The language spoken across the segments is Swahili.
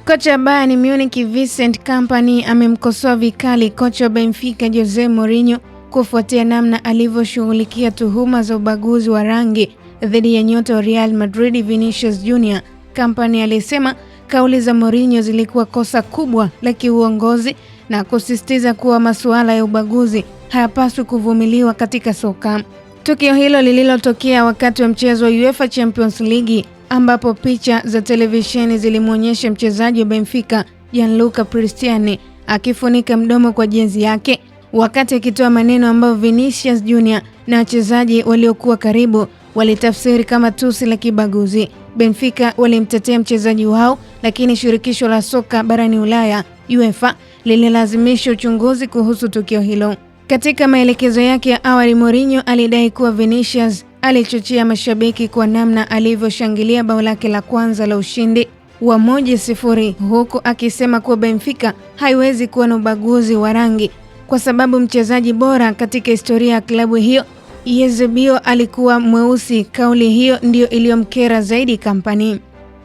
Kocha Bayern Munich Vincent Kompany amemkosoa vikali kocha wa Benfica Jose Mourinho kufuatia namna alivyoshughulikia tuhuma za ubaguzi wa rangi dhidi ya nyota wa Real Madrid Vinicius Junior. Kompany alisema kauli za Mourinho zilikuwa kosa kubwa la kiuongozi na kusisitiza kuwa masuala ya ubaguzi hayapaswi kuvumiliwa katika soka. Tukio hilo lililotokea wakati wa mchezo wa UEFA Champions League ambapo picha za televisheni zilimuonyesha mchezaji wa Benfica Gianluca Cristiani akifunika mdomo kwa jezi yake wakati akitoa maneno ambayo Vinicius Junior na wachezaji waliokuwa karibu walitafsiri kama tusi la kibaguzi. Benfica walimtetea mchezaji wao, lakini shirikisho la soka barani Ulaya UEFA lililazimisha uchunguzi kuhusu tukio hilo. Katika maelekezo yake ya awali, Mourinho alidai kuwa Vinicius alichochea mashabiki kwa namna alivyoshangilia bao lake la kwanza la ushindi wa 1-0, huku akisema kuwa Benfica haiwezi kuwa na ubaguzi wa rangi kwa sababu mchezaji bora katika historia ya klabu hiyo Eusebio alikuwa mweusi. Kauli hiyo ndiyo iliyomkera zaidi Kompany.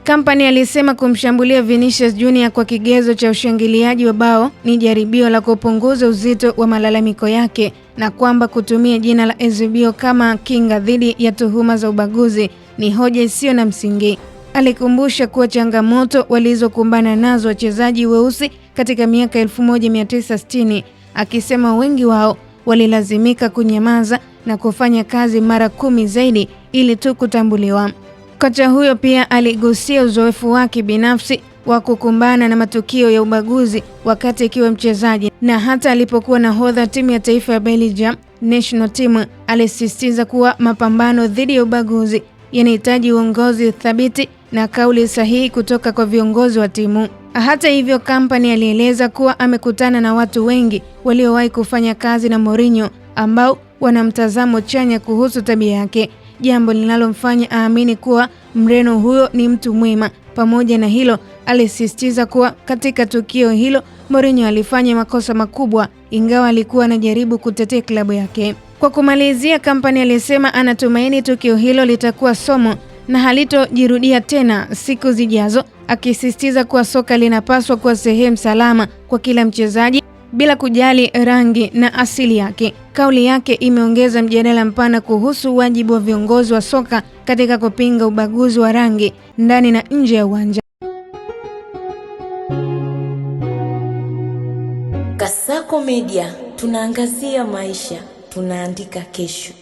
Kompany alisema kumshambulia Vinicius Junior kwa kigezo cha ushangiliaji wa bao ni jaribio la kupunguza uzito wa malalamiko yake na kwamba kutumia jina la Eusebio kama kinga dhidi ya tuhuma za ubaguzi ni hoja isiyo na msingi. Alikumbusha kuwa changamoto walizokumbana nazo wachezaji weusi katika miaka 1960, akisema wengi wao walilazimika kunyamaza na kufanya kazi mara 10 zaidi ili tu kutambuliwa. Kocha huyo pia aligusia uzoefu wake binafsi wa kukumbana na matukio ya ubaguzi wakati akiwa mchezaji, na hata alipokuwa nahodha timu ya taifa ya Belgium national team alisisitiza kuwa mapambano dhidi ya ubaguzi yanahitaji uongozi thabiti na kauli sahihi kutoka kwa viongozi wa timu. Hata hivyo, Kompany alieleza kuwa amekutana na watu wengi waliowahi kufanya kazi na Mourinho ambao wana mtazamo chanya kuhusu tabia yake, jambo linalomfanya aamini kuwa Mreno huyo ni mtu mwema. Pamoja na hilo, alisisitiza kuwa katika tukio hilo Mourinho alifanya makosa makubwa, ingawa alikuwa anajaribu kutetea klabu yake. Kwa kumalizia, Kompany alisema anatumaini tukio hilo litakuwa somo na halitojirudia tena siku zijazo, akisisitiza kuwa soka linapaswa kuwa sehemu salama kwa kila mchezaji bila kujali rangi na asili yake. Kauli yake imeongeza mjadala mpana kuhusu wajibu wa viongozi wa soka katika kupinga ubaguzi wa rangi ndani na nje ya uwanja. Kasako Media, tunaangazia maisha, tunaandika kesho.